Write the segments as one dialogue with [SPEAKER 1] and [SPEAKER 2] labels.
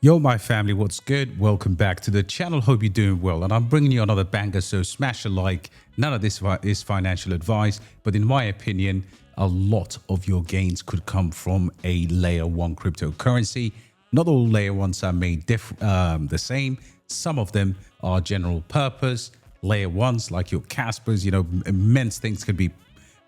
[SPEAKER 1] Yo, my family, what's good? Welcome back to the channel. Hope you're doing well. And I'm bringing you another banger, so smash a like. None of this is financial advice, but in my opinion, a lot of your gains could come from a layer one cryptocurrency. Not all layer ones are made the same. Some of them are general purpose. Layer ones, like your Caspers, immense things can be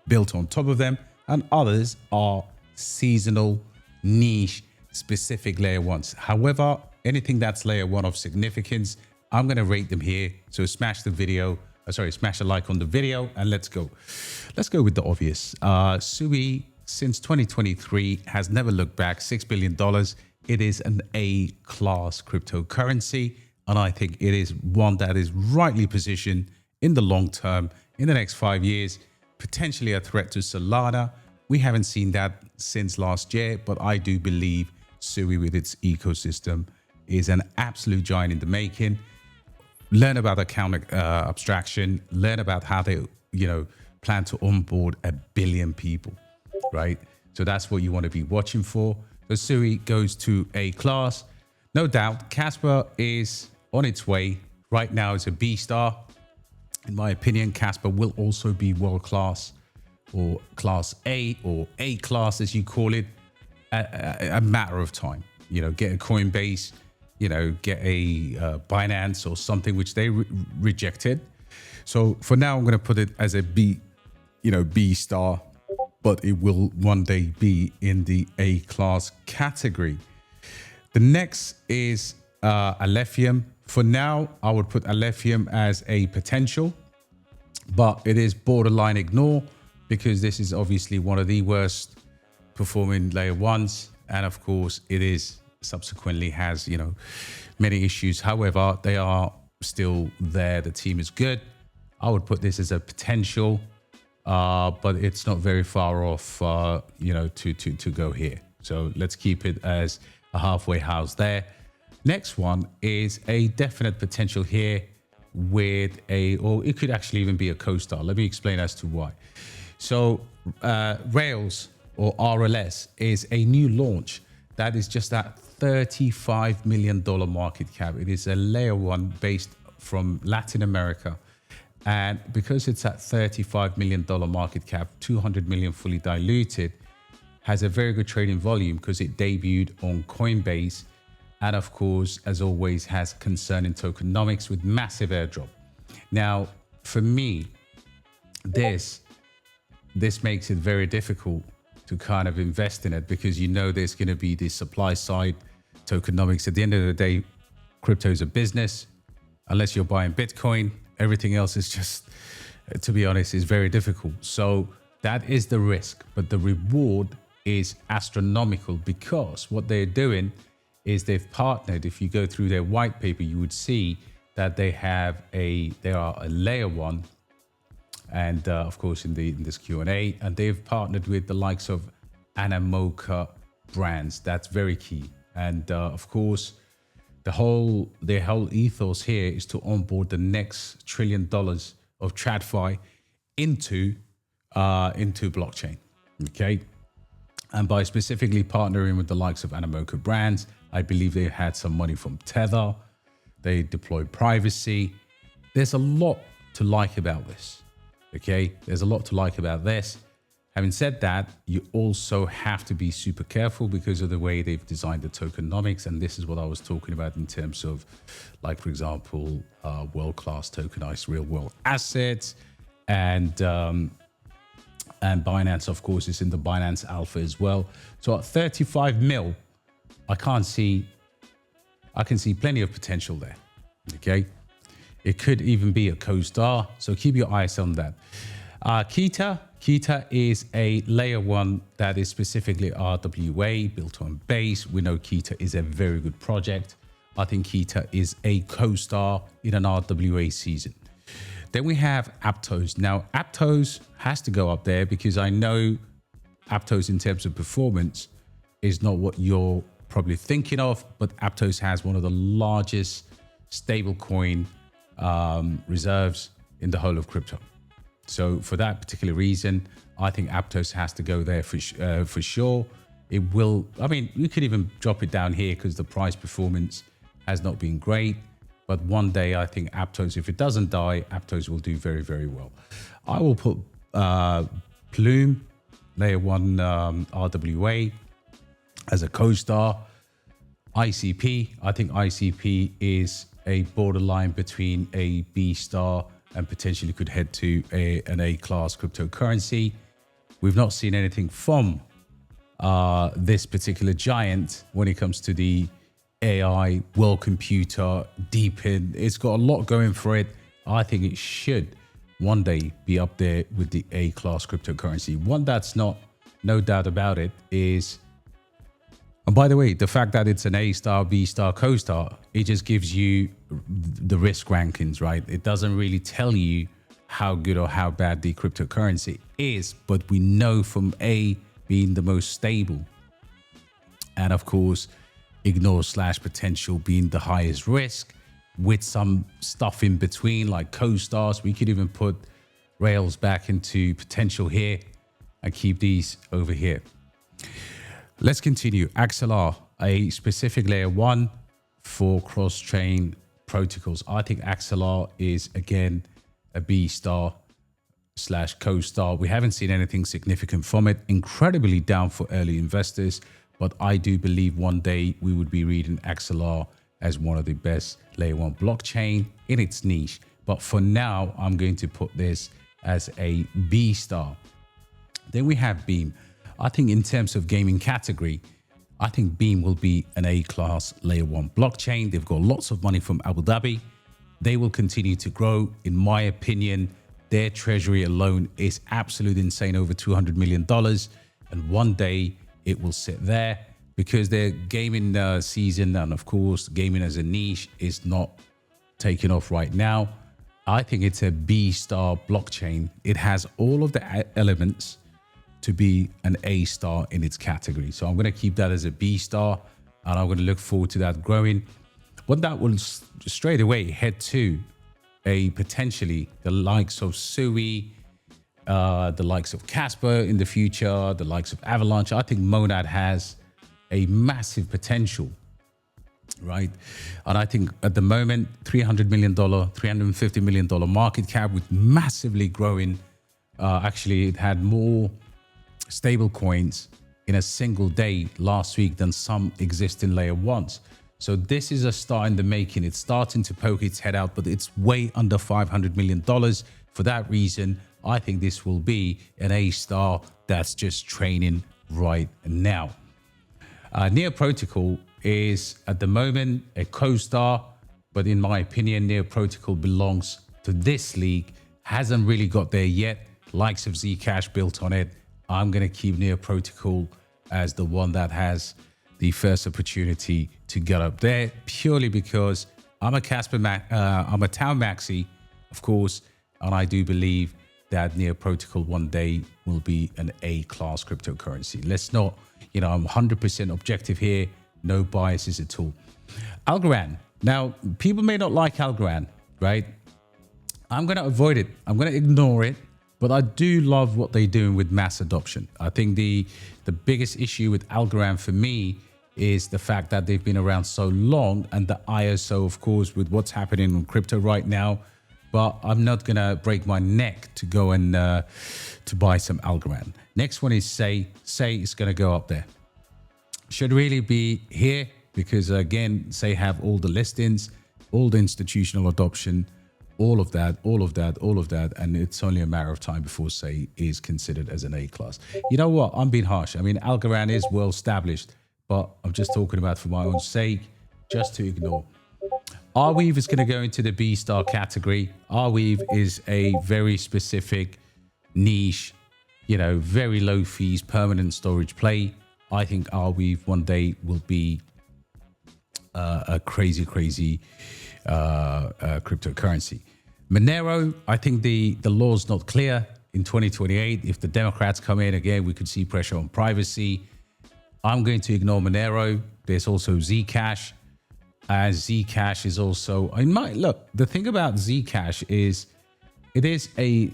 [SPEAKER 1] built on top of them. And others are seasonal, niche, specific layer ones. However, anything that's layer one of significance, I'm going to rate them here. So smash the video, smash a like on the video and let's go. Let's go with the obvious. Sui, since 2023, has never looked back. $6 billion. It is an A-class cryptocurrency. And I think it is one that is rightly positioned in the long term, in the next 5 years, potentially a threat to Solana. We haven't seen that since last year, but I do believe Sui with its ecosystem is an absolute giant in the making. Learn about account abstraction, learn about how they, plan to onboard 1 billion people, right? So that's what you want to be watching for. So Sui goes to A class. No doubt, Casper is on its way. Right now, it's a B star. In my opinion, Casper will also be world class or class A or A class, as you call it. A matter of time, get a Coinbase, get a Binance or something which they rejected. So for now, I'm going to put it as a B, B star, but it will one day be in the A class category. The next is Alephium. For now, I would put Alephium as a potential, but it is borderline ignore because this is obviously one of the worst performing layer ones, and of course it is subsequently has many issues. However, they are still there. The team is good. I would put this as a potential, but it's not very far off to go here. So let's keep it as a halfway house there. Next one is a definite potential here with or it could actually even be a co-star. Let me explain as to why. So Rails or RLS is a new launch that is just at $35 million market cap. It is a layer one based from Latin America. And because it's at $35 million market cap, 200 million fully diluted, has a very good trading volume because it debuted on Coinbase. And of course, as always, has concerning tokenomics with massive airdrop. Now, for me, this makes it very difficult to kind of invest in it because there's going to be the supply side tokenomics. At the end of the day, crypto is a business. Unless you're buying Bitcoin, everything else is just, to be honest, is very difficult. So that is the risk, but the reward is astronomical because what they're doing is they've partnered. If you go through their white paper, you would see that they are a layer one. And of course, in this Q&A, and they've partnered with the likes of Memecoins brands. That's very key. And of course, their whole ethos here is to onboard the next $1 trillion of TradFi into blockchain. Okay, and by specifically partnering with the likes of Memecoins brands, I believe they had some money from Tether. They deployed privacy. There's a lot to like about this. Okay, there's a lot to like about this. Having said that, you also have to be super careful because of the way they've designed the tokenomics. And this is what I was talking about in terms of, like, for example, world-class tokenized real-world assets. And Binance, of course, is in the Binance Alpha as well. So at 35 mil, I can see plenty of potential there. Okay. It could even be a co-star, so keep your eyes on that. Kita is a layer one that is specifically RWA built on Base. We know Kita is a very good project. I think Kita is a co-star in an RWA season. Then we have Aptos. Now, Aptos has to go up there because I know Aptos in terms of performance is not what you're probably thinking of, but Aptos has one of the largest stablecoin reserves in the whole of crypto. So for that particular reason, I think Aptos has to go there for sure. it will, I mean, you could even drop it down here because the price performance has not been great. But one day, I think Aptos, if it doesn't die, Aptos will do very, very well. I will put Plume, layer 1 RWA as a co-star. ICP, I think ICP is a borderline between a B star and potentially could head to an A-class cryptocurrency. We've not seen anything from this particular giant when it comes to the AI, world computer, deep in. It's got a lot going for it. I think it should one day be up there with the A-class cryptocurrency. One that's not, no doubt about it, is, and by the way, the fact that it's an A-star, B-star, co-star, it just gives you the risk rankings, right? It doesn't really tell you how good or how bad the cryptocurrency is, but we know from A being the most stable, and of course, ignore/potential being the highest risk, with some stuff in between like co-stars. We could even put Rails back into potential here and keep these over here. Let's continue. Axelar, a specific layer 1 for cross-chain protocols. I think Axelar is again a B star / co-star. We haven't seen anything significant from it. Incredibly down for early investors, but I do believe one day we would be reading Axelar as one of the best layer 1 blockchain in its niche. But for now, I'm going to put this as a B star. Then we have Beam. I think in terms of gaming category, I think Beam will be an A-class layer 1 blockchain. They've got lots of money from Abu Dhabi. They will continue to grow. In my opinion, their treasury alone is absolutely insane, over $200 million. And one day it will sit there because their gaming season, and of course, gaming as a niche, is not taking off right now. I think it's a B-star blockchain. It has all of the elements to be an A-star in its category. So I'm going to keep that as a B-star, and I'm going to look forward to that growing. But that will straight away head to a potentially the likes of Sui, the likes of Casper in the future, the likes of Avalanche. I think Monad has a massive potential, right? And I think at the moment, $300 million, $350 million market cap with massively growing. Actually, it had more stable coins in a single day last week than some existing layer 1s. So this is a star in the making. It's starting to poke its head out, but it's way under $500 million. For that reason, I think this will be an A-star that's just training right now. Near Protocol is at the moment a co-star, but in my opinion, Near Protocol belongs to this league. Hasn't really got there yet. Likes of Zcash built on it. I'm going to keep Near Protocol as the one that has the first opportunity to get up there, purely because I'm a Casper, I'm a Town Maxi, of course, and I do believe that Near Protocol one day will be an A-class cryptocurrency. Let's not, I'm 100% objective here, no biases at all. Algorand. Now, people may not like Algorand, right? I'm going to avoid it. I'm going to ignore it. But I do love what they're doing with mass adoption. I think the biggest issue with Algorand for me is the fact that they've been around so long, and the ISO, of course, with what's happening in crypto right now. But I'm not going to break my neck to go and to buy some Algorand. Next one is Say. Say is going to go up there. Should really be here because, again, Say have all the listings, all the institutional adoption, all of that, and it's only a matter of time before Say is considered as an A-class. You know what? I'm being harsh. I mean, Algorand is well established, but I'm just talking about for my own sake, just to ignore. Arweave is going to go into the B-star category. Arweave is a very specific niche, very low fees, permanent storage play. I think Arweave one day will be a crazy cryptocurrency. Monero, I think the law's not clear in 2028. If the Democrats come in again, we could see pressure on privacy. I'm going to ignore Monero. There's also Zcash. Zcash is also, look, the thing about Zcash is it is a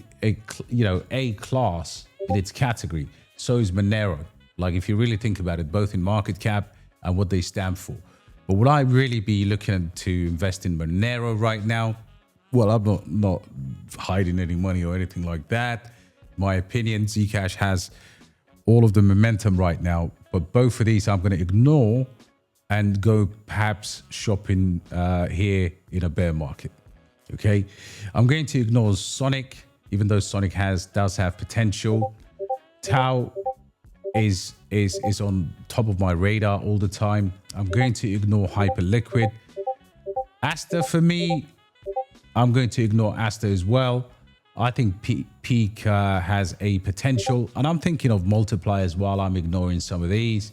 [SPEAKER 1] class in its category. So is Monero. Like if you really think about it, both in market cap and what they stand for. But would I really be looking to invest in Monero right now? Well, I'm not hiding any money or anything like that. My opinion, Zcash has all of the momentum right now, but both of these I'm going to ignore and go perhaps shopping here in a bear market. Okay, I'm going to ignore Sonic, even though Sonic does have potential. Tau is on top of my radar all the time. I'm going to ignore Hyperliquid. Asta, for me, I'm going to ignore Asta as well. I think Peak has a potential, and I'm thinking of multipliers while I'm ignoring some of these.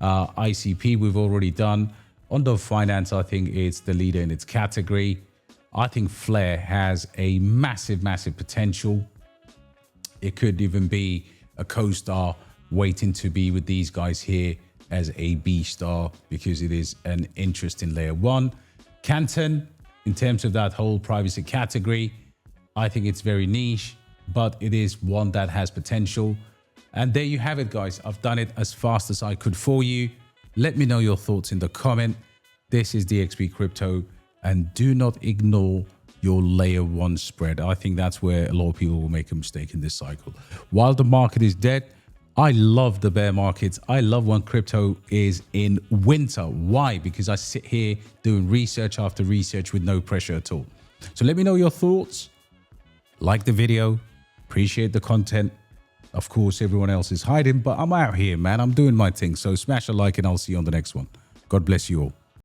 [SPEAKER 1] ICP we've already done. Ondo Finance, I think it's the leader in its category. I think Flare has a massive potential. It could even be a co-star waiting to be with these guys here as a B star because it is an interesting layer one. Canton, in terms of that whole privacy category, I think it's very niche, but it is one that has potential. And there you have it, guys. I've done it as fast as I could for you. Let me know your thoughts in the comment. This is DXB Crypto, and do not ignore your layer one spread. I think that's where a lot of people will make a mistake in this cycle. While the market is dead, I love the bear markets. I love when crypto is in winter. Why? Because I sit here doing research after research with no pressure at all. So let me know your thoughts. Like the video, appreciate the content. Of course, everyone else is hiding, but I'm out here, man. I'm doing my thing. So smash a like and I'll see you on the next one. God bless you all.